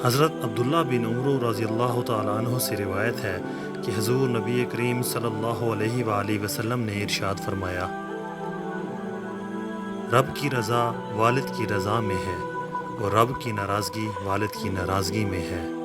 حضرت عبداللہ بن عمرو رضی اللہ تعالیٰ عنہ سے روایت ہے کہ حضور نبی کریم صلی اللہ علیہ وآلہ وسلم نے ارشاد فرمایا، رب کی رضا والد کی رضا میں ہے اور رب کی ناراضگی والد کی ناراضگی میں ہے۔